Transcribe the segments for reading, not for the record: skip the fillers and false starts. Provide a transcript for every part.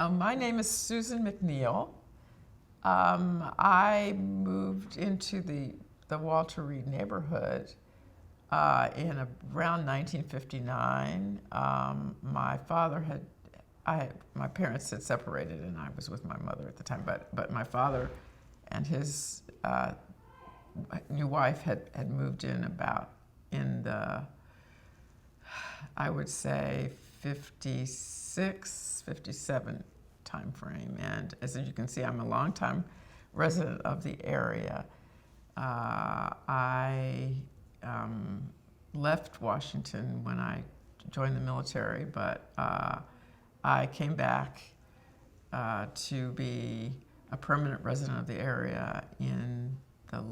My name is Susan McNeill. I moved into the Walter Reed neighborhood in around 1959. My parents had separated, and I was with my mother at the time. But my father and his new wife had moved in the, I would say, 56, 57 time frame. And as you can see, I'm a longtime resident of the area. I left Washington when I joined the military, but I came back to be a permanent resident of the area in the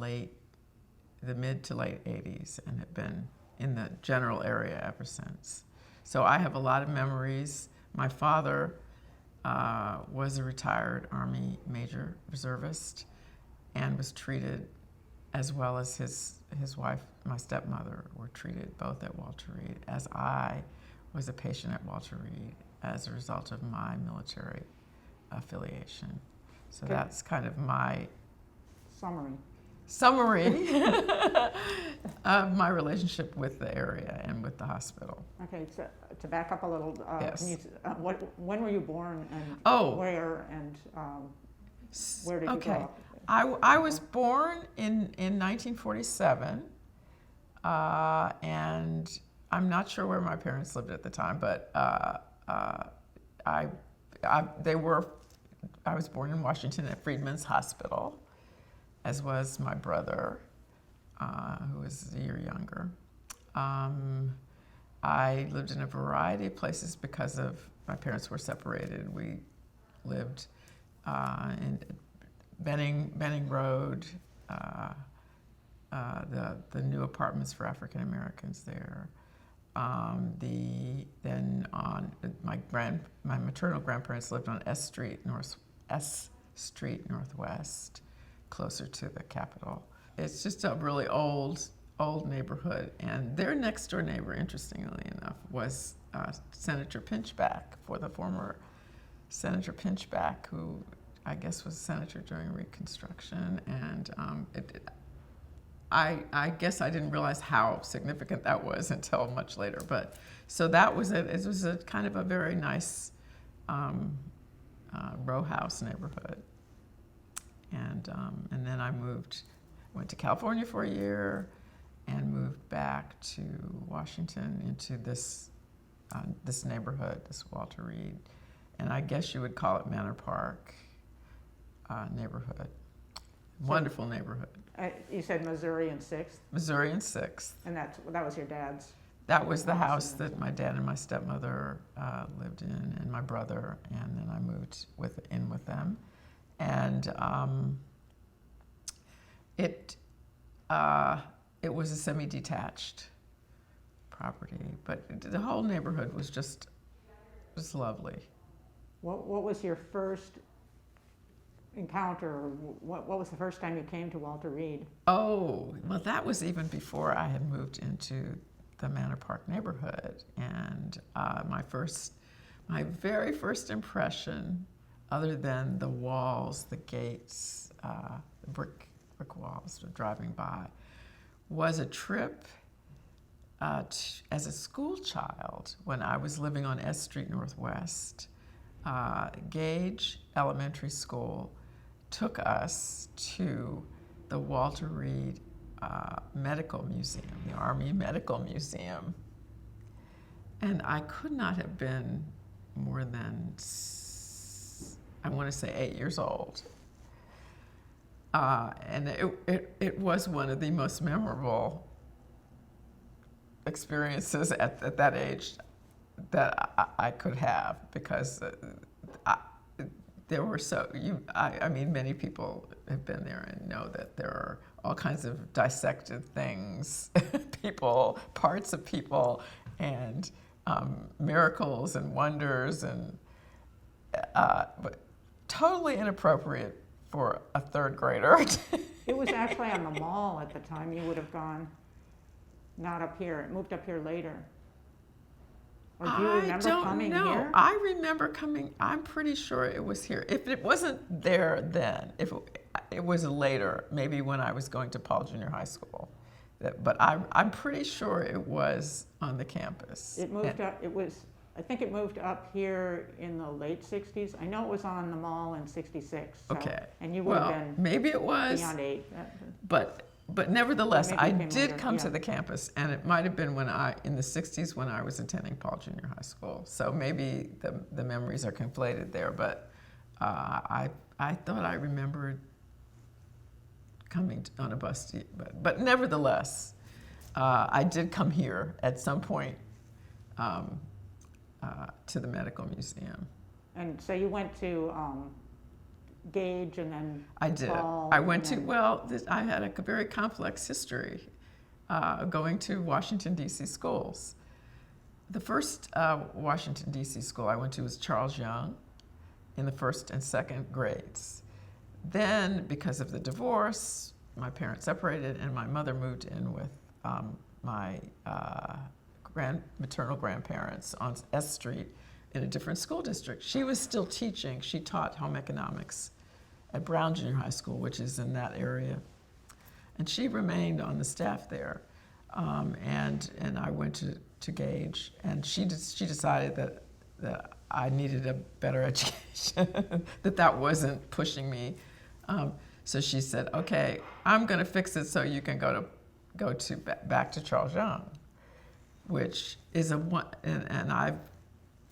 mid to late 80s, and have been in the general area ever since. So I have a lot of memories. My father was a retired Army Major Reservist and was treated, as well as his wife, my stepmother, were treated both at Walter Reed, as I was a patient at Walter Reed as a result of my military affiliation. So Okay. that's kind of my Summary. of my relationship with the area and with the hospital. Okay, so to back up a little, Yes. can you, when were you born and Oh. where and where did you Okay. grow up? I was born in 1947, and I'm not sure where my parents lived at the time, but I was born in Washington at Freedman's Hospital, as was my brother, who was a year younger. I lived in a variety of places because of my parents were separated. We lived in Benning Road, the new apartments for African Americans there. My maternal grandparents lived on S Street Northwest, closer to the Capitol. It's just a really old neighborhood, and their next door neighbor, interestingly enough, was Senator Pinchback, the former Senator Pinchback, who I guess was senator during Reconstruction, and I guess I didn't realize how significant that was until much later. But so that was it. It was a kind of a very nice row house neighborhood, and then I went to California for a year, and moved back to Washington into this neighborhood, this Walter Reed, and I guess you would call it Manor Park neighborhood. Wonderful neighborhood. You said Missouri and 6th? Missouri and 6th. And that was your dad's? That was the house that my dad and my stepmother lived in, and my brother, and then I moved in with them. And it was a semi-detached property, but the whole neighborhood was just lovely. What was your first encounter, or what was the first time you came to Walter Reed? Oh, well, that was even before I had moved into the Manor Park neighborhood. And my very first impression, other than the walls, the gates, the brick walls driving by, was a trip as a school child when I was living on S Street Northwest. Gage Elementary School took us to the Walter Reed Medical Museum, the Army Medical Museum. And I could not have been more than, I want to say, 8 years old. And it was one of the most memorable experiences at that age that I could have, because there were many people have been there and know that there are all kinds of dissected things, parts of people, and miracles and wonders, and but totally inappropriate for a third grader. It was actually on the mall at the time you would have gone, not up here. It moved up here later. Or do you remember coming don't know. here? I remember coming. I'm pretty sure it was here. If it wasn't there then, if it was later, maybe when I was going to Paul Junior High School. But I'm pretty sure it was on the campus. It moved up, I think it moved up here in the late 60s. I know it was on the mall in 66. So, Okay. and you would have Well, been maybe it was. beyond 8. But nevertheless, Maybe I it came did later, come yeah. to the campus, and it might have been in the 60s when I was attending Paul Junior High School. So maybe the memories are conflated there, but I thought I remembered coming on a bus, but nevertheless, I did come here at some point to the Medical Museum. And so you went to Gage and then I did. Paul, I went and to, then- I had a very complex history going to Washington, D.C. schools. The first Washington, D.C. school I went to was Charles Young in the first and second grades. Then, because of the divorce, my parents separated and my mother moved in with my maternal grandparents on S Street in a different school district. She was still teaching. She taught home economics at Brown Junior High School, which is in that area. And she remained on the staff there. And I went to Gage, and she decided that I needed a better education, that wasn't pushing me. So she said, okay, I'm going to fix it so you can go back to Charles Young, which is and I've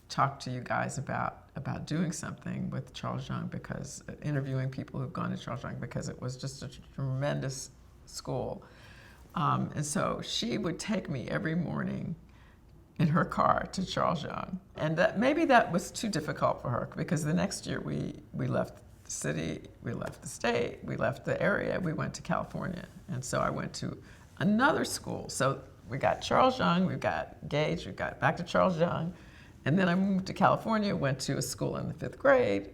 talked to you guys about doing something with Charles Young, because interviewing people who've gone to Charles Young, because it was just a tremendous school. And so she would take me every morning in her car to Charles Young. And maybe that was too difficult for her, because the next year we left the city, we left the state, we left the area, we went to California. And so I went to another school. So we got Charles Young, we got Gage, we got back to Charles Young. And then I moved to California, went to a school in the 5th grade,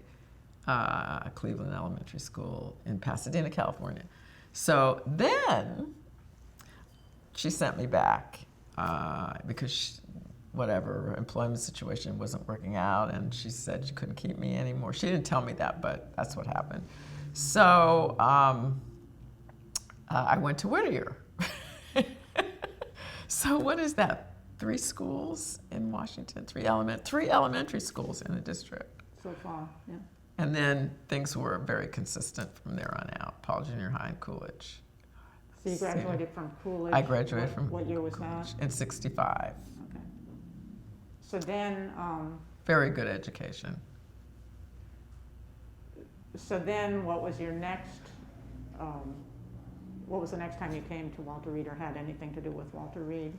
Cleveland Elementary School in Pasadena, California. So then she sent me back because whatever employment situation wasn't working out, and she said she couldn't keep me anymore. She didn't tell me that, but that's what happened. So I went to Whittier. So what is that? 3 schools in Washington, 3 elementary schools in the district. So far, yeah. And then things were very consistent from there on out, Paul Junior High and Coolidge. So you graduated from Coolidge? I graduated from What year was Coolidge that? in 65. Okay. So then, Very good education. what was your next, what was the next time you came to Walter Reed or had anything to do with Walter Reed?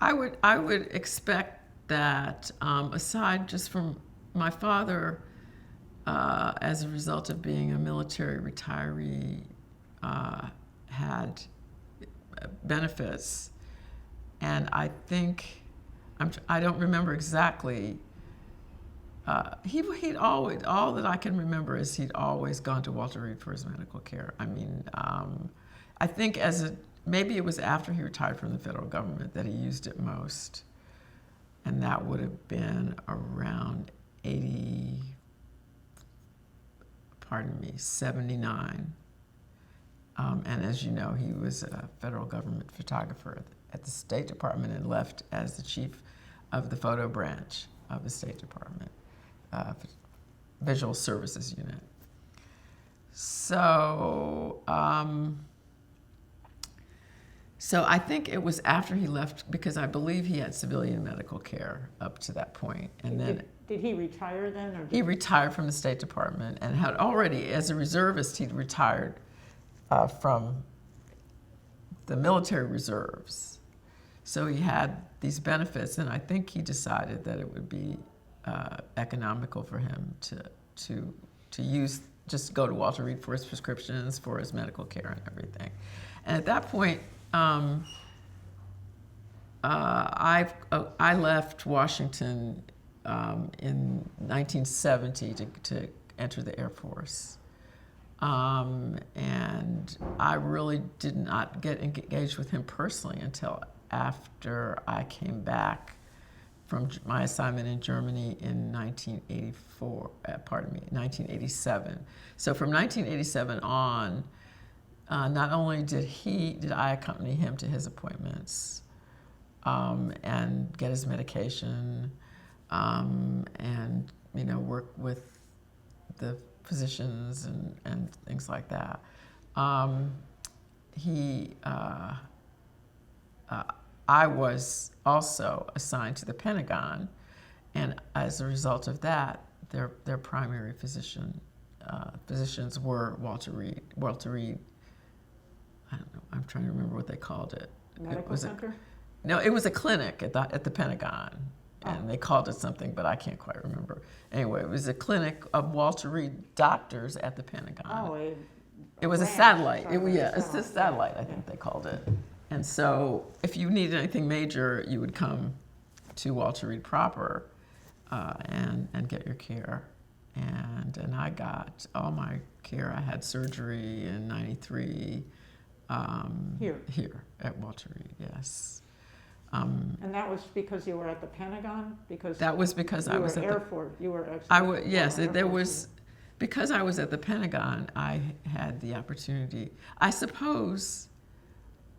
I would expect that, aside just from my father, as a result of being a military retiree, had benefits, and I think I don't remember exactly. He'd always, all that I can remember is he'd always gone to Walter Reed for his medical care. I mean, I think maybe it was after he retired from the federal government that he used it most, and that would have been around 79. And as you know, he was a federal government photographer at the State Department and left as the chief of the photo branch of the State Department, Visual Services Unit. So, so I think it was after he left, because I believe he had civilian medical care up to that point. And then Did he retire then? Or he retired from the State Department and had already, as a reservist, he'd retired from the military reserves. So he had these benefits, and I think he decided that it would be economical for him to just go to Walter Reed for his prescriptions, for his medical care and everything. And at that point, I left Washington in 1970 to enter the Air Force. And I really did not get engaged with him personally until after I came back my assignment in Germany in 1987. So from 1987 on, not only did I accompany him to his appointments and get his medication and work with the physicians and things like that. I was also assigned to the Pentagon, and as a result of that, their primary physicians were Walter Reed. Walter Reed, I don't know. I'm trying to remember what they called it. Medical center? No, it was a clinic at the Pentagon, and they called it something, but I can't quite remember. Anyway, it was a clinic of Walter Reed doctors at the Pentagon. Oh, it was a satellite. It's a satellite, I think they called it. And so if you needed anything major, you would come to Walter Reed proper and get your care. And I got all my care. I had surgery in '93 here at Walter Reed, yes. And that was because you were at the Pentagon? That was because I was at Air Force. You were because I was at the Pentagon, I had the opportunity. I suppose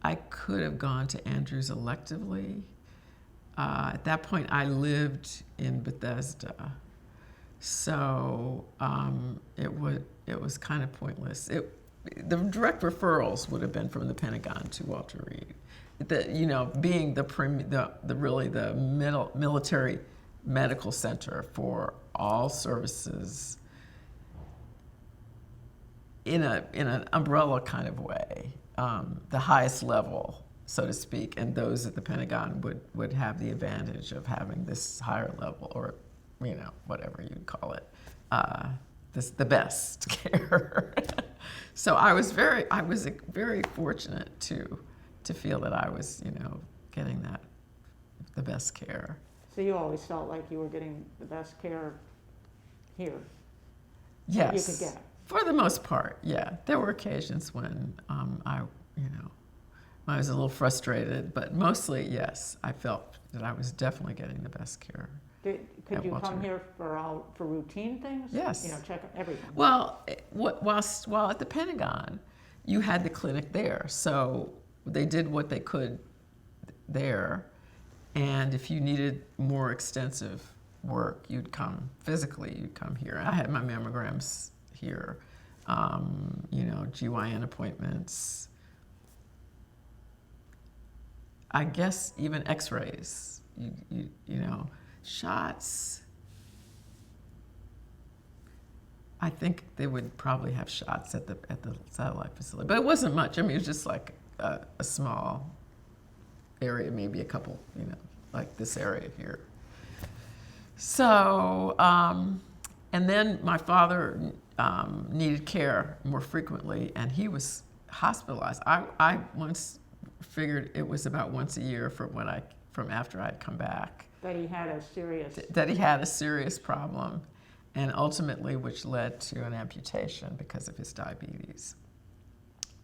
I could have gone to Andrews electively. At that point, I lived in Bethesda, so it was kind of pointless. The direct referrals would have been from the Pentagon to Walter Reed. Being the military medical center for all services in an umbrella kind of way, the highest level, so to speak, and those at the Pentagon would have the advantage of having this higher level, or whatever you'd call it, the best care. So I was very fortunate to feel that I was getting the best care. So you always felt like you were getting the best care here? Yes. That you could get? For the most part, yeah. There were occasions when I was a little frustrated, but mostly, yes, I felt that I was definitely getting the best care. Could you come here for routine things? Yes. Check everything. Well, while at the Pentagon, you had the clinic there, so they did what they could there, and if you needed more extensive work, you'd come here. I had my mammograms here, GYN appointments. I guess even X-rays, shots. I think they would probably have shots at the satellite facility, but it wasn't much. I mean, it was just like a small area, maybe a couple, like this area here. So, and then my father needed care more frequently, and he was hospitalized. I once figured it was about once a year from after I'd come back. That he had a serious problem, and ultimately which led to an amputation because of his diabetes,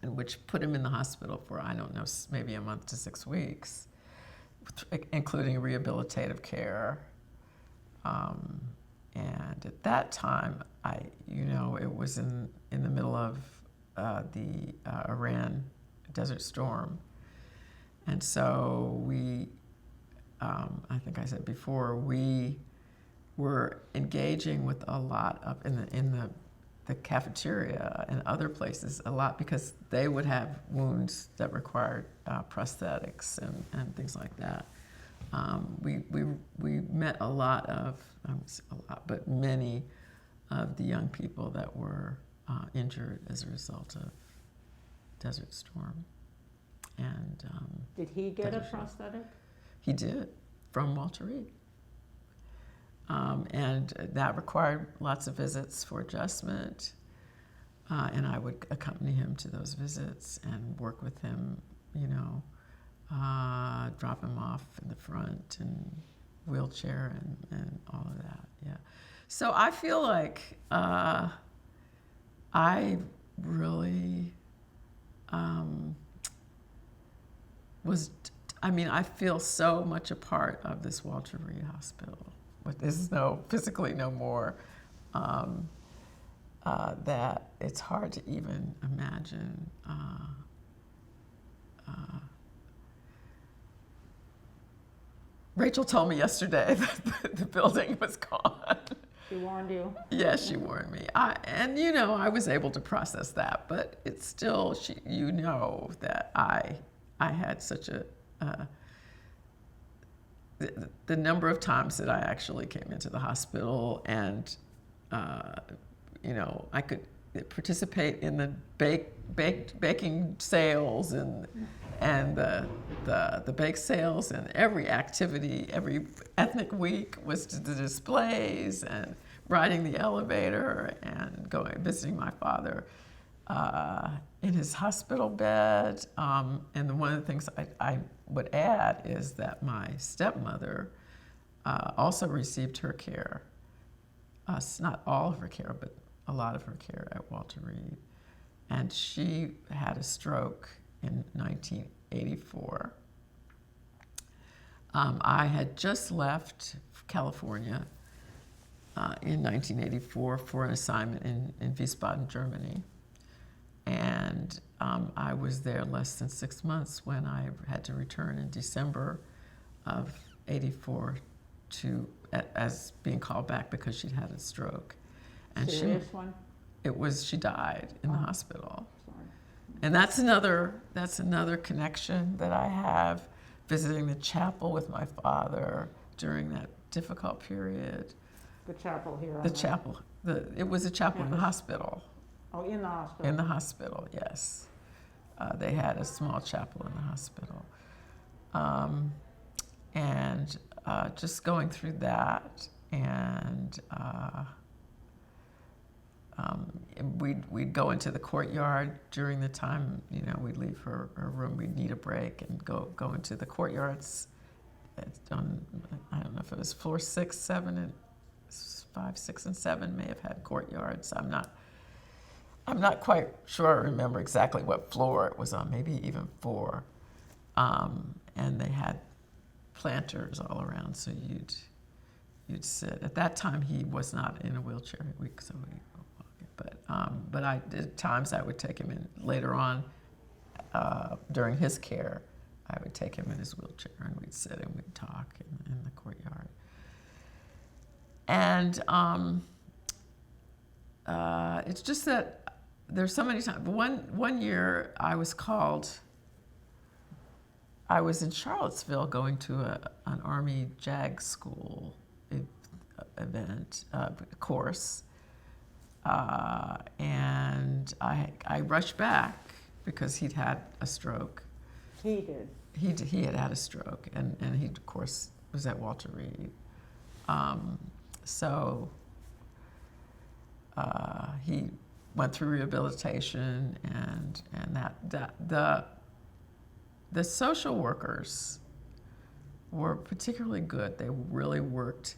and which put him in the hospital for, I don't know, maybe a month to 6 weeks, including rehabilitative care. And at that time, it was in the middle of the Iran Desert Storm. And so I think I said before, we were engaging with a lot of, in the cafeteria and other places, a lot, because they would have wounds that required prosthetics and things like that. We met many of the young people that were injured as a result of Desert Storm. And did he get a prosthetic? He did, from Walter Reed. And that required lots of visits for adjustment. And I would accompany him to those visits and work with him, drop him off in the front and wheelchair and all of that, yeah. So I feel like I really I mean, I feel so much a part of this Walter Reed Hospital. But there's physically no more, that it's hard to even imagine. Rachel told me yesterday that the building was gone. She warned you? Yes, she warned me. And I was able to process that, but it's still, that I had such the number of times that I actually came into the hospital and, I could participate in the baking sales and the bake sales, and every activity, every ethnic week was the displays and riding the elevator and visiting my father in his hospital bed. And one of the things I would add is that my stepmother also received her care, not all of her care, but a lot of her care at Walter Reed. And she had a stroke in 1984. I had just left California in 1984 for an assignment in Wiesbaden, Germany. And I was there less than 6 months when I had to return in December of 84 as being called back because she'd had a stroke. And Serious one? She died in the hospital. Sorry. And that's another connection that I have, visiting the chapel with my father during that difficult period. The chapel here? The chapel. It was a chapel in the hospital. Oh, in the hospital? In the hospital, yes. They had a small chapel in the hospital. And just going through that, and we'd go into the courtyard during the time, we'd leave her room, we'd need a break and go into the courtyards. On, I don't know if it was floor 6, 7, and 5, 6, and 7 may have had courtyards. I'm not quite sure I remember exactly what floor it was on, maybe even 4. And they had planters all around, so you'd sit. At that time, he was not in a wheelchair, but at times I would take him in later on during his care. I would take him in his wheelchair and we'd sit and we'd talk in the courtyard. And it's just that there's so many times. One year I was in Charlottesville going to an Army JAG school event, course. And I rushed back because he'd had a stroke. He did? He had had a stroke, and he, of course, was at Walter Reed. So he went through rehabilitation, and the social workers were particularly good. They really worked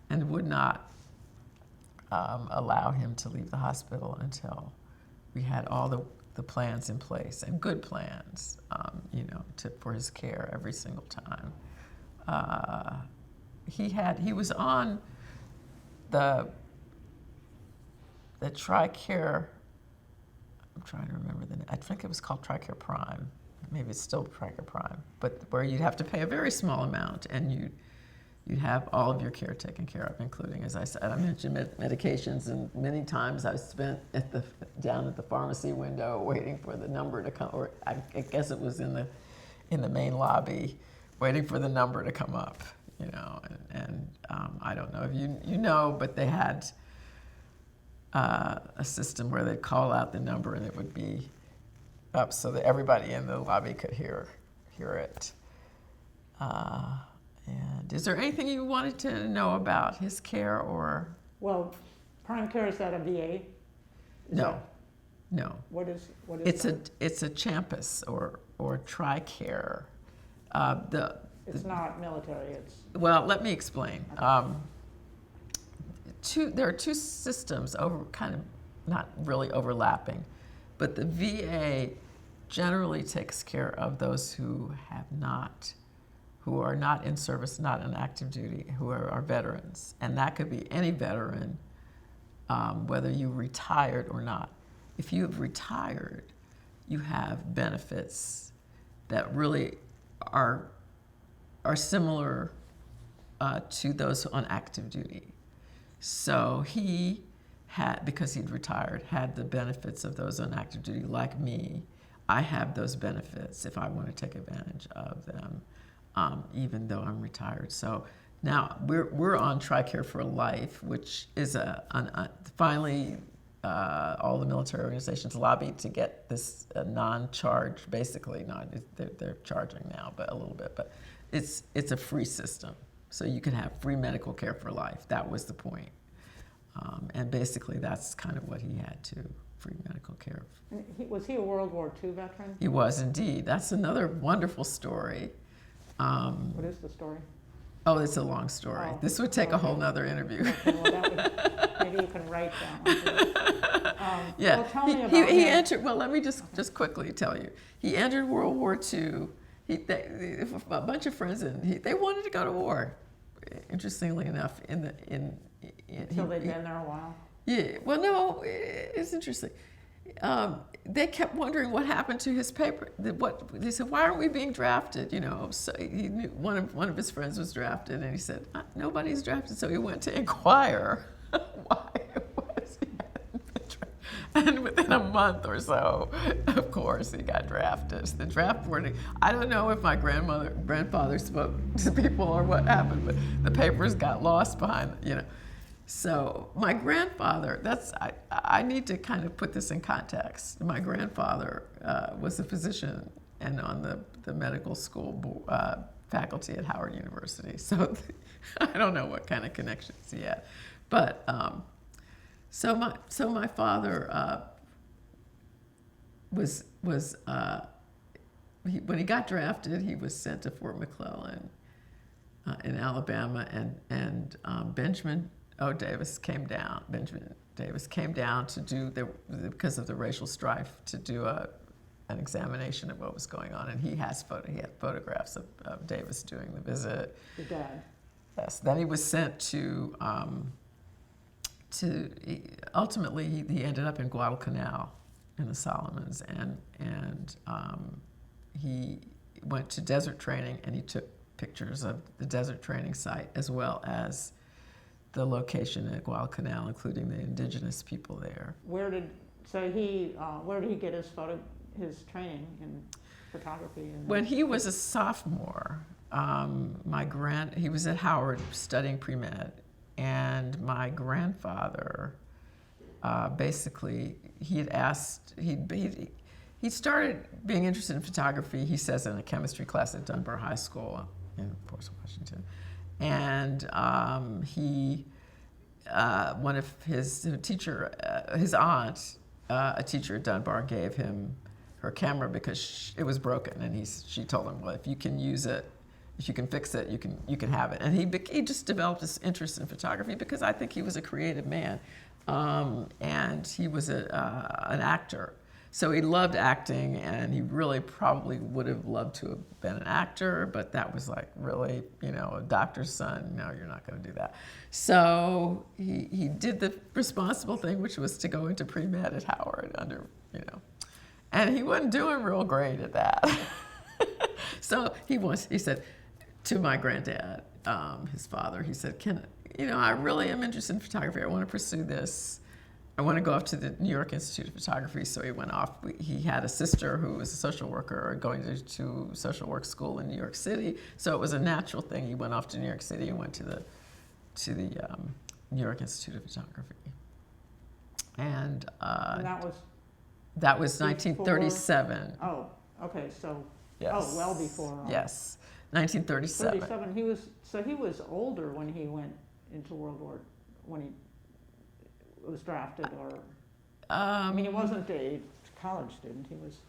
and would not allow him to leave the hospital until we had all the plans in place, and good plans, for his care every single time. He was on the TRICARE. I'm trying to remember I think it was called TRICARE Prime. Maybe it's still TRICARE Prime, but where you'd have to pay a very small amount, and you'd have all of your care taken care of, including, as I said, I mentioned medications, and many times I spent down at the pharmacy window waiting for the number to come, or I guess it was in the main lobby, waiting for the number to come up, and I don't know if you know, but they had a system where they'd call out the number and it would be up so that everybody in the lobby could hear it. And is there anything you wanted to know about his care, or? Well, prime care, is that a VA? No. What is It's a Champus or TRICARE. It's not military. Well, let me explain. There are two systems kind of not really overlapping, but the VA generally takes care of those who are not in service, not in active duty, who are veterans. And that could be any veteran, whether you retired or not. If you have retired, you have benefits that really are similar to those on active duty. So he had, because he'd retired, had the benefits of those on active duty. Like me, I have those benefits if I want to take advantage of them, even though I'm retired. So now we're on TRICARE for Life, which is finally all the military organizations lobbied to get this non-charge, basically. They're charging now, but a little bit. But it's a free system, so you can have free medical care for life. That was the point. And basically, that's kind of what he had too, free medical care. And was he a World War II veteran? He was indeed. That's another wonderful story. What is the story? Oh, it's a long story. Oh, this would take a whole nother interview. Okay, well, maybe you can write down. Yeah. Well, tell me about he him. entered. Well, let me just quickly tell you. He entered World War II. A bunch of friends, they wanted to go to war. Interestingly enough, Until they'd been there a while? Yeah, well, no, it's interesting. They kept wondering what happened to his paper. They said, why aren't we being drafted? You know, so he knew one of his friends was drafted, and he said, nobody's drafted. So he went to inquire why it was he hadn't been drafted. And within a month or so, of course, he got drafted. The draft board, I don't know if my grandfather spoke to people or what happened, but the papers got lost behind, So my grandfather, I need to kind of put this in context. My grandfather was a physician and on the medical school faculty at Howard University. So I don't know what kind of connections he had. But so my father was when he got drafted, he was sent to Fort McClellan in Alabama, and Benjamin Davis came down. Benjamin Davis came down to do because of the racial strife, to do an examination of what was going on, and he had photographs of Davis doing the visit. Your dad. Yes. Then he was sent to ultimately he ended up in Guadalcanal in the Solomons, and he went to desert training, and he took pictures of the desert training site as well as the location at Guadalcanal, including the indigenous people there. Where did he get his training in photography? When he was a sophomore, he was at Howard studying pre-med, and my grandfather, basically, he started being interested in photography, he says, in a chemistry class at Dunbar High School in Port Washington. And one of his his aunt, a teacher at Dunbar, gave him her camera because it was broken, and she told him, well, if you can use it, if you can fix it, you can have it. And he just developed this interest in photography because I think he was a creative man, and he was an actor. So he loved acting, and he really probably would have loved to have been an actor, but that was like, really, a doctor's son, no, you're not going to do that. So he did the responsible thing, which was to go into pre-med at Howard and he wasn't doing real great at that. So he said to my granddad, his father, he said, I really am interested in photography. I want to pursue this. I want to go off to the New York Institute of Photography. So he went off. He had a sister who was a social worker going to social work school in New York City. So it was a natural thing. He went off to New York City and went to the New York Institute of Photography. And that was 1937. Oh, okay. So yes. Oh, well before. Yes, 1937. 37. He was older when he went into World War when he was drafted, or he wasn't a college student. He was.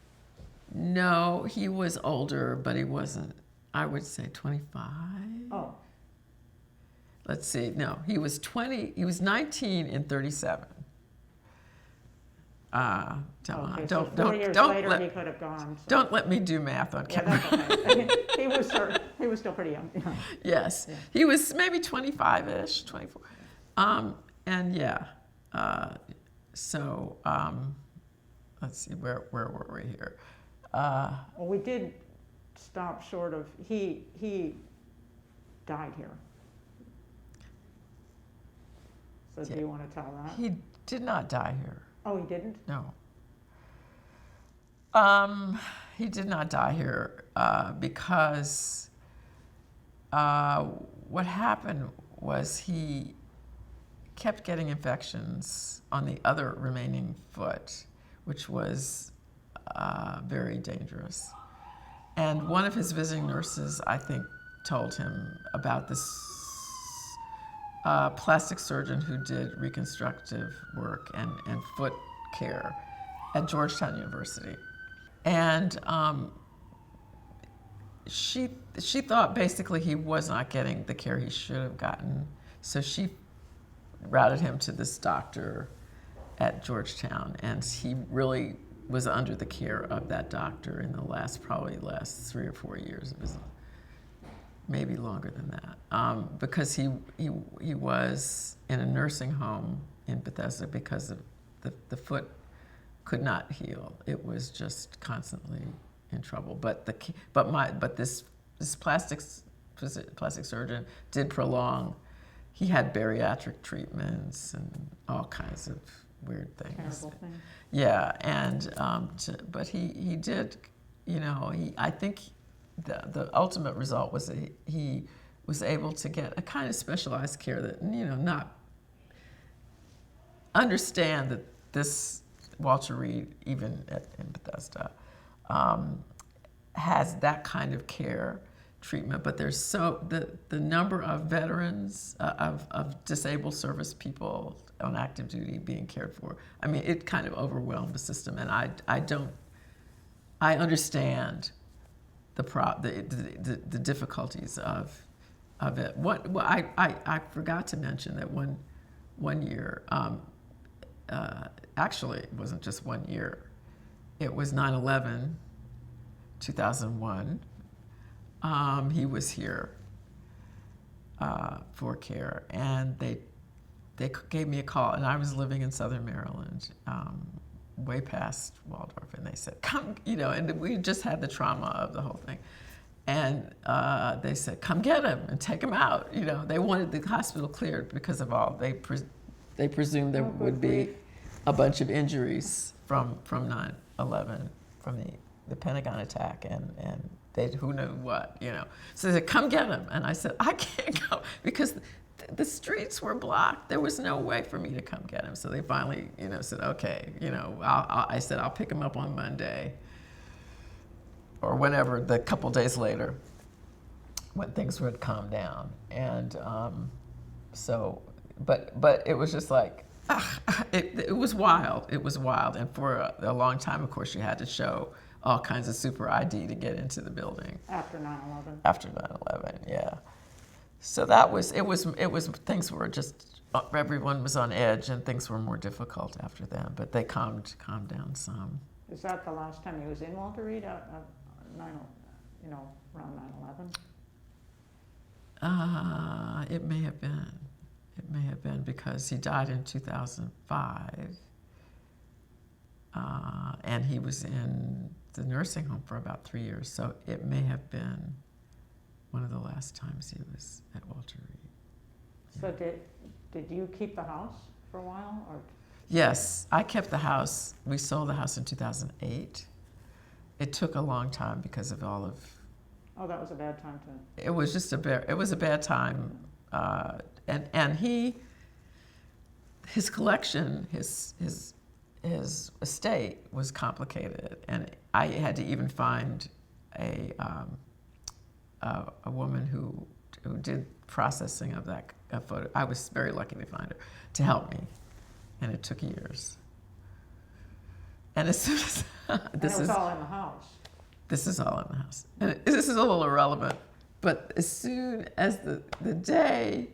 No, he was older, but he wasn't. I would say 25. Oh. Let's see. No, he was 20. He was 19 in 37. Okay, so don't, 4 years don't later, he let, could have gone. So. don't let me do math on Yeah, camera. that's okay. He was still pretty young. Yes, Yeah. he was maybe 25-ish, 24. And yeah, so let's see, where were we here? Well, we did stop short of, he died here. So Yeah. do you want to tell that? He did not die here. Oh, he didn't? No. He did not die here because what happened was he kept getting infections on the other remaining foot, which was very dangerous. And one of his visiting nurses, I think, told him about this plastic surgeon who did reconstructive work and foot care at Georgetown University. And she thought basically he was not getting the care he should have gotten. So she routed him to this doctor at Georgetown, and he really was under the care of that doctor in the last 3 or 4 years of his life, maybe longer than that, because he was in a nursing home in Bethesda because of the foot could not heal. It was just constantly in trouble. But this plastic surgeon did prolong. He had bariatric treatments and all kinds of weird things. Terrible thing. Yeah, and but he did, I think the ultimate result was that he was able to get a kind of specialized care that, not understand that this Walter Reed, even in Bethesda, has that kind of care treatment. But there's the number of veterans, of disabled service people on active duty being cared for. I mean, it kind of overwhelmed the system, and I understand the difficulties of it. I forgot to mention that one year. Actually, it wasn't just 1 year. It was 9/11, 2001. He was here for care, and they gave me a call, and I was living in Southern Maryland, way past Waldorf, and they said, "Come," and we just had the trauma of the whole thing, and they said, "Come get him and take him out." They wanted the hospital cleared because of all they presumed there would be a bunch of injuries from 9/11, from the Pentagon attack, and they who knew what, So they said, "Come get him," and I said, "I can't go because the streets were blocked. There was no way for me to come get him." So they finally, said, "Okay, I said I'll pick him up on Monday or whenever, the couple days later, when things would calm down." And but it was just like, it was wild. It was wild. And for a long time, of course, you had to show all kinds of super ID to get into the building. After 9/11. After 9/11, yeah. So it was, things were just, everyone was on edge and things were more difficult after that, but they calmed down some. Is that the last time he was in Walter Reed, around 9/11? It may have been. It may have been because he died in 2005, and he was in the nursing home for about 3 years. So it may have been one of the last times he was at Walter Reed. So did you keep the house for a while, or? Yes, I kept the house. We sold the house in 2008. It took a long time because of all of. Oh, that was a bad time to. It was just it was a bad time, and his collection, his estate was complicated, and I had to even find a woman who did processing of that photo. I was very lucky to find her to help me, and it took years. And as soon as This is all in the house. This is all in the house, and this is a little irrelevant. But as soon as the day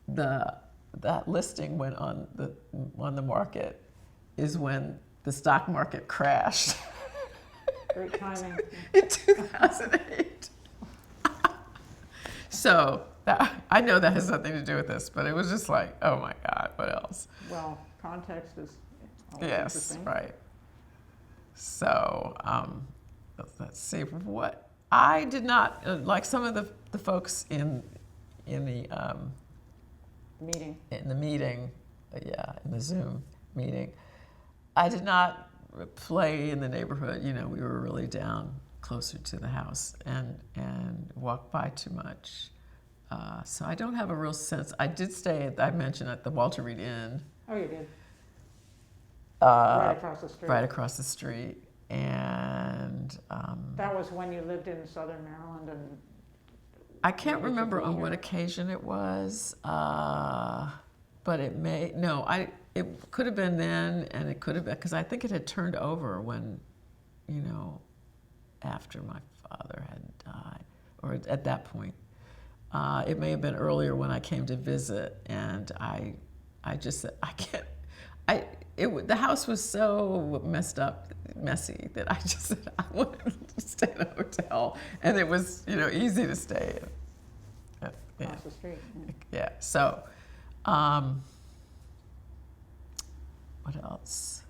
that listing went on the market, is when the stock market crashed Great timing. in 2008. So I know that has nothing to do with this, but it was just like, oh my God, what else? Well, context is always Yes, interesting. right. So let's see what I did not like some of the folks in the Meeting. in the meeting, in the Zoom meeting. I did not play in the neighborhood. You know, we were really down closer to the house and walked by too much. So I don't have a real sense. I did stay, I mentioned, at the Walter Reed Inn. Oh, you did. Right across the street. Right across the street. And That was when you lived in Southern Maryland, and I can't Maybe remember to be on what here. occasion it was, but it could have been then, and it could have been, because I think it had turned over when, after my father had died, or at that point. It may have been earlier when I came to visit, and I just said, I can't, the house was so messy, that I just said, I want to stay in a hotel, and it was, easy to stay in. Yeah. across the street. Yeah. So, what else?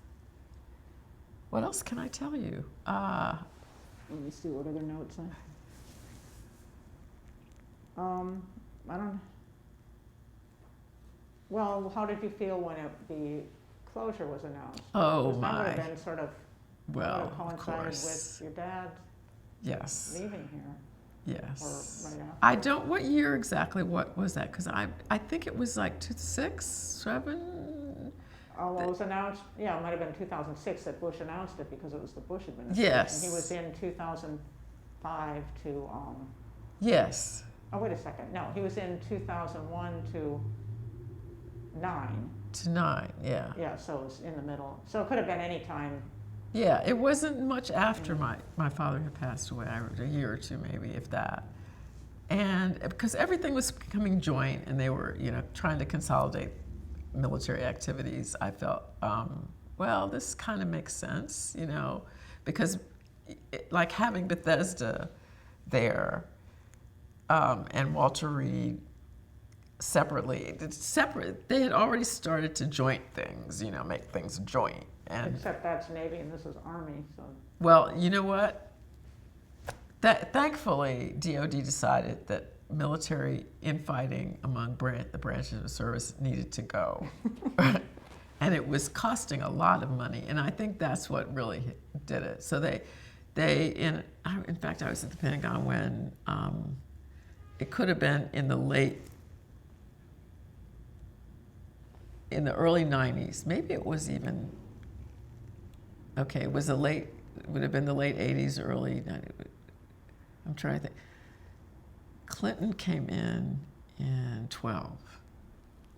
What else can I tell you? Let me see what other notes I don't. Well, how did you feel when the closure was announced? Oh, 'Cause that would my. have been sort of Well, would have of coincided course. with your dad Yes. leaving here, Yes. or right after. I don't. What year exactly? What was that? Because I think it was like 2006, 7. Oh, well, it was announced. Yeah, it might have been 2006 that Bush announced it because it was the Bush administration. Yes. He was in 2005 to. Yes. Oh, wait a second. No, he was in 2001 to 9. To 9. Yeah. Yeah, so it was in the middle. So it could have been any time. Yeah. It wasn't much after my father had passed away. A year or two, maybe, if that. And because everything was becoming joint, and they were, trying to consolidate military activities, I felt, well, this kind of makes sense, because like having Bethesda there, and Walter Reed separately, they had already started to joint things, make things joint. And Except that's Navy and this is Army, so. well, you know what? Thankfully, DOD decided that military infighting among the branches of service needed to go. And it was costing a lot of money, and I think that's what really did it. So in fact, I was at the Pentagon when it could have been in the early 90s. Maybe it was even, it would have been the late 80s, early 90s. I'm trying to think. Clinton came in 12.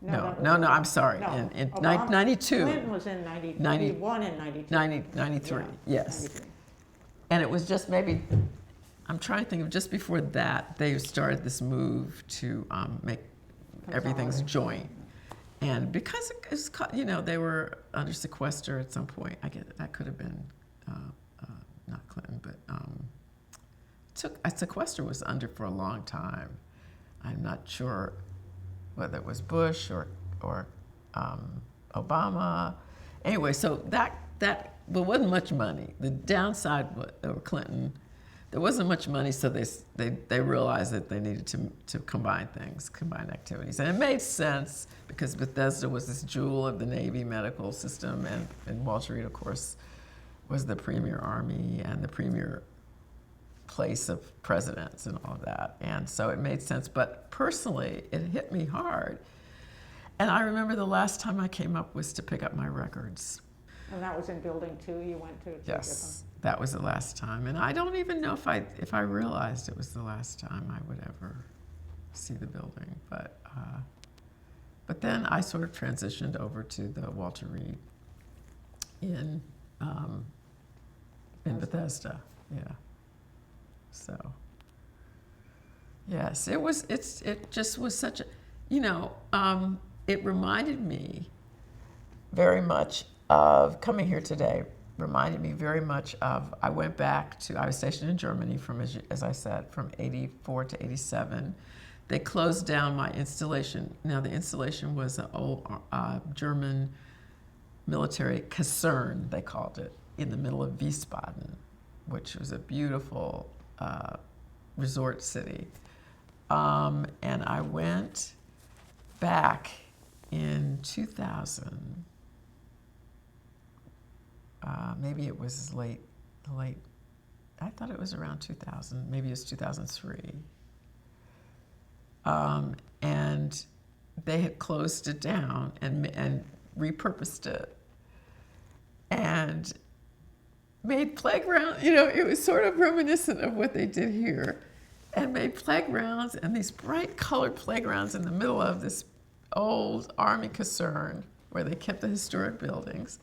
No, I'm sorry. No, In Obama- 92. Clinton was in 90, 90 he won in 92. 93, Yeah, yes. 93. And it was just maybe, I'm trying to think of just before that, they started this move to make everything's joint. And because it's, they were under sequester at some point. I get that could have been not Clinton, but sequester was under for a long time. I'm not sure whether it was Bush or Obama. Anyway, so that wasn't much money. The downside or Clinton, there wasn't much money, so they realized that they needed to combine activities, and it made sense because Bethesda was this jewel of the Navy medical system, and Walter Reed, of course, was the premier Army and the premier place of presidents and all of that, and so it made sense. But personally, it hit me hard, and I remember the last time I came up was to pick up my records. And that was in Building 2 you went to? Yes, that was the last time, and I don't even know if I realized it was the last time I would ever see the building. But then I sort of transitioned over to the Walter Reed in Bethesda. Yeah. So yes, it just was such a, it reminded me very much of coming here today reminded me very much of, I went back to, I was stationed in Germany from, as I said, from 84 to 87. They closed down my installation. Now, the installation was an old German military Kaserne, they called it, in the middle of Wiesbaden, which was a beautiful resort city. And I went back in 2000. Maybe it was late. I thought it was around 2000. Maybe it was 2003. And they had closed it down and repurposed it and made playground. You know, it was sort of reminiscent of what they did here, and made playgrounds and these bright colored playgrounds in the middle of this old army caserne where they kept the historic buildings.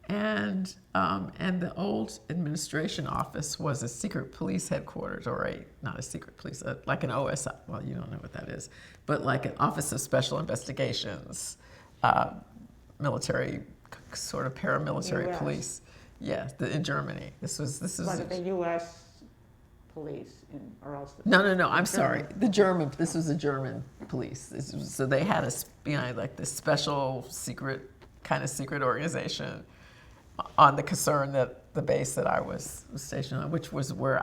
And the old administration office was a secret police headquarters, or not a secret police, like an OSI, well, you don't know what that is, but like an Office of Special Investigations, military, sort of paramilitary US. Police. Yeah, in Germany. This was Like the U.S. police, or else. No, I'm sorry. This was the German police. So they had like this special secret organization on the Kaserne, the base that I was stationed on, which was where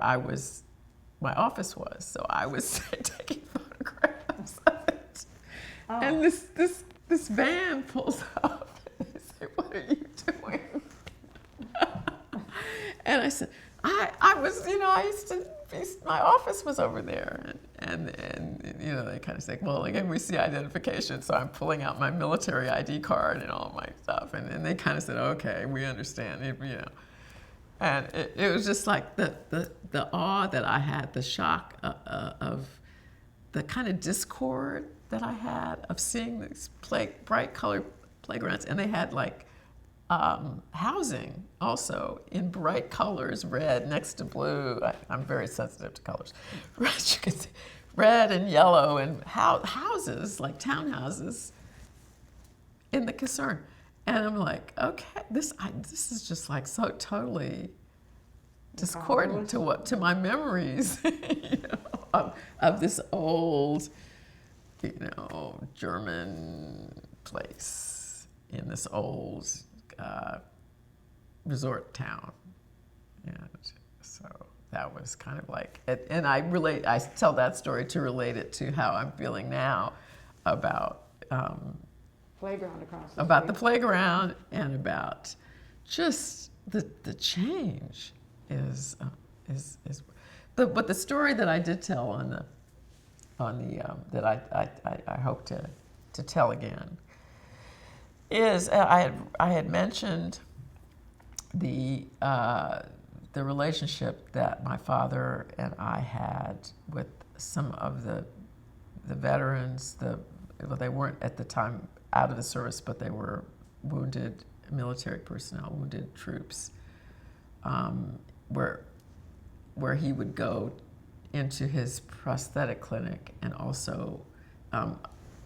my office was. So I was taking photographs of it. Oh. And this van pulls up and they say, "What are you doing?" And I said, I was, I used to be, my office was over there. And they kind of say, well, again, we see identification. So I'm pulling out my military ID card and all my stuff. And they kind of said, okay, we understand, And it was just like the awe that I had, the shock of the kind of discord that I had of seeing these bright colored playgrounds. And they had like housing also in bright colors, red next to blue. I'm very sensitive to colors. Red, you can see, red and yellow, and houses, like townhouses in the Kaserne. And I'm like, okay, this is just like so totally discordant to my memories, of this old, German place in this old resort town. And so that was kind of like, and I tell that story to relate it to how I'm feeling now about playground across the about street. The playground, and about just the change is but the story that I did tell on the that I hope to tell again is I had mentioned the relationship that my father and I had with some of the veterans. They weren't at the time out of the service, but they were wounded military personnel, wounded troops, where he would go into his prosthetic clinic and also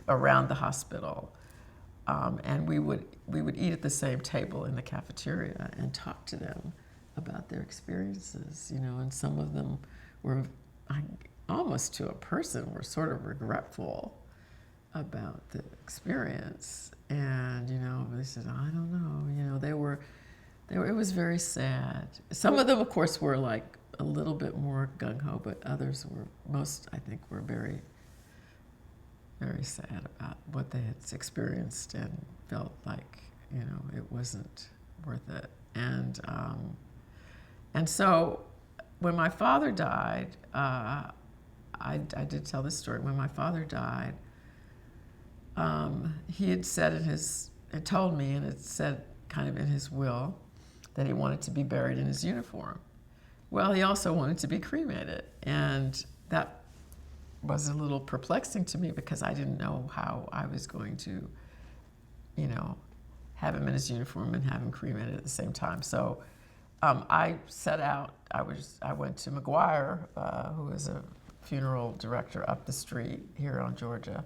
around the hospital. And we would eat at the same table in the cafeteria and talk to them about their experiences, and some of them were, almost to a person, were sort of regretful about the experience. And, they said, I don't know, it was very sad. Some of them, of course, were like a little bit more gung-ho, but others I think were very, very sad about what they had experienced and felt like, it wasn't worth it. And so when my father died, I did tell this story. When my father died, he had had told me, and had said kind of in his will, that he wanted to be buried in his uniform. Well, he also wanted to be cremated, and that was a little perplexing to me because I didn't know how I was going to, have him in his uniform and have him cremated at the same time. So I set out. I went to McGuire, who is a funeral director up the street here on Georgia,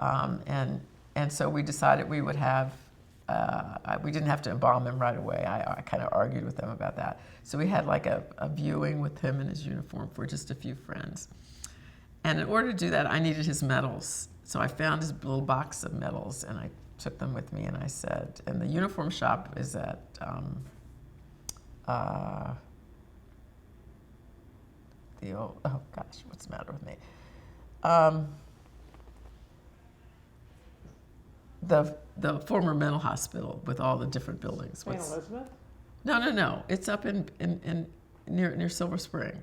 and so we decided we would have we didn't have to embalm him right away. I kind of argued with them about that. So we had like a viewing with him in his uniform for just a few friends. And in order to do that, I needed his medals. So I found his little box of medals, and I took them with me, and I said, and the uniform shop is at the old, oh gosh, what's the matter with me? The former mental hospital with all the different buildings. St. Elizabeth? No. It's up in near Silver Spring.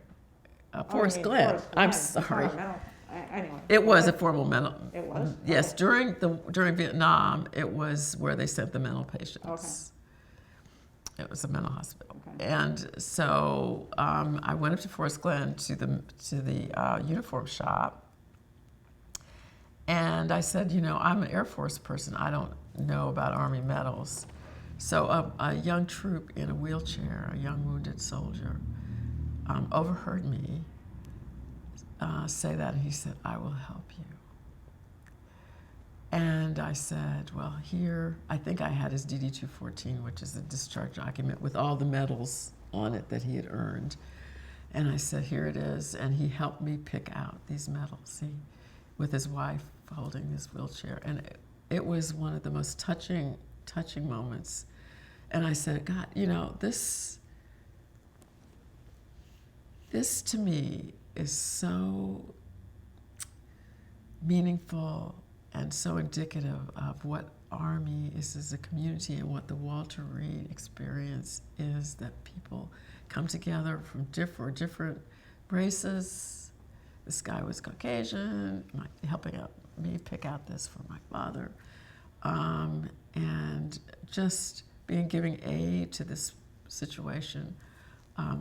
Forest you mean Glen. Forest I'm Glen. sorry. Anyway. It was a formal mental. It was? Yes, Okay. during Vietnam, it was where they sent the mental patients. Okay. It was a mental hospital, Okay. and so I went up to Forest Glen to the uniform shop, and I said, I'm an Air Force person. I don't know about Army medals. So a young troop in a wheelchair, a young wounded soldier, overheard me say that, and he said, "I will help you." And I said, well, here, I think I had his DD-214, which is a discharge document with all the medals on it that he had earned. And I said, here it is. And he helped me pick out these medals, with his wife holding this wheelchair. And it was one of the most touching moments. And I said, God, this to me is so meaningful and so indicative of what Army is as a community and what the Walter Reed experience is, that people come together from different races. This guy was Caucasian, helping me pick out this for my father. And just giving aid to this situation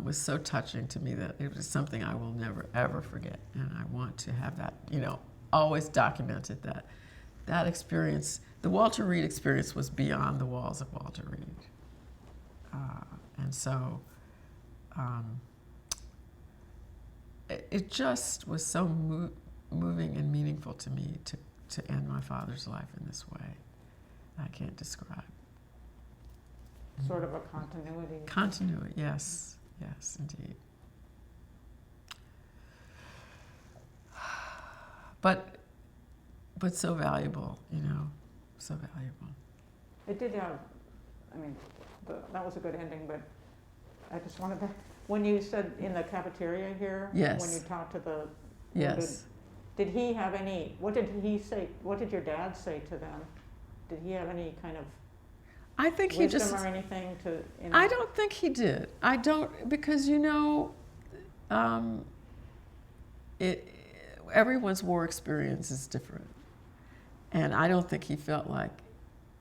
was so touching to me that it was something I will never, ever forget. And I want to have that, always documented, that experience. The Walter Reed experience was beyond the walls of Walter Reed. And so it just was so moving and meaningful to me to end my father's life in this way. I can't describe. Sort of a continuity. Continuity, yes, indeed. But so valuable, so valuable. It did have, that was a good ending, but I just wanted to, when you said in the cafeteria here, yes. When you talked to the, yes. Did he have any, what did he say, what did your dad say to them? Did he have any kind of I think he wisdom just, or anything to, I don't think he did. I don't, because everyone's war experience is different. And I don't think he felt like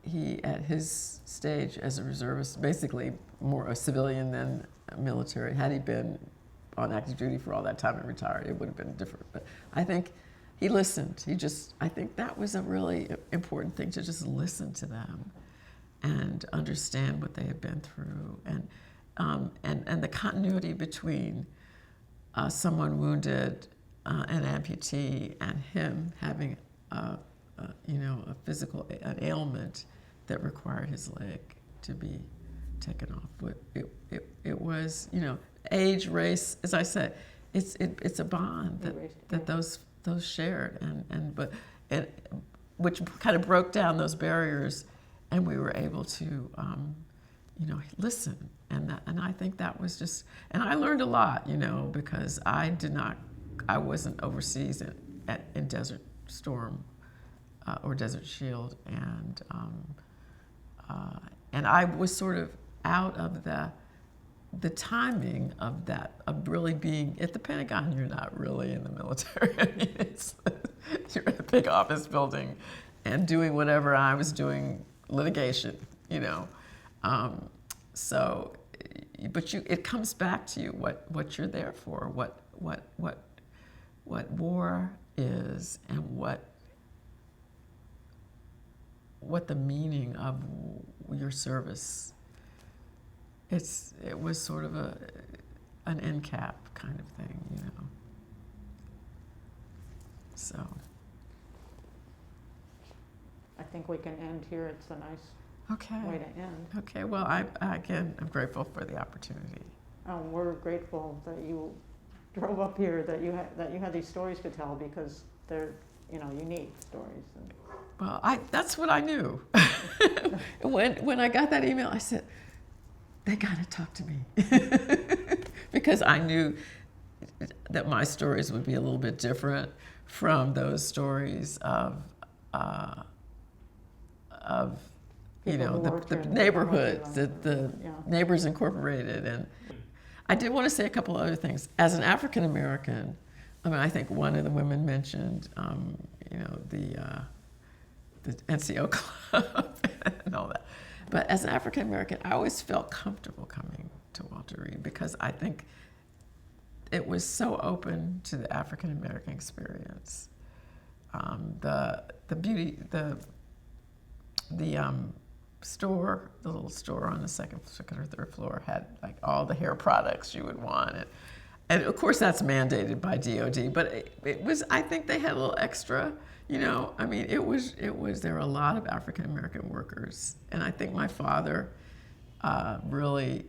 he, at his stage as a reservist, basically more a civilian than a military. Had he been on active duty for all that time and retired, it would have been different. But I think he listened. I think that was a really important thing, to just listen to them and understand what they had been through, and the continuity between someone wounded, an amputee, and him having a physical ailment that required his leg to be taken off. It was, age, race, as I said, it's a bond that those shared, which kind of broke down those barriers, and we were able to listen, and I think that was just, and I learned a lot, because I wasn't overseas in Desert Storm or Desert Shield, and I was sort of out of the timing of that, of really being at the Pentagon. You're not really in the military. You're in a big office building and doing whatever I was doing, litigation, so, but it comes back to you what you're there for, what war is, and what the meaning of your service. It was sort of an end cap kind of thing, So I think we can end here. It's a nice Okay. way to end. Okay. Well, again, I'm grateful for the opportunity. We're grateful that you drove up here, that you had these stories to tell, because they're, unique stories. And Well, that's what I knew. When I got that email, I said, they got to talk to me. Because I knew that my stories would be a little bit different from those stories of People who the worked here in the neighborhoods, the yeah. Neighbors Incorporated. And I did want to say a couple other things. As an African American, I mean, I think one of the women mentioned, the NCO club and all that. But as an African American, I always felt comfortable coming to Walter Reed because I think it was so open to the African American experience. The beauty, the store, the little store on the second or third floor had like all the hair products you would want, and of course that's mandated by DOD. But it was, I think they had a little extra. I mean, it was. There were a lot of African American workers, and I think my father really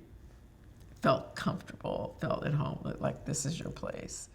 felt comfortable, felt at home, like this is your place.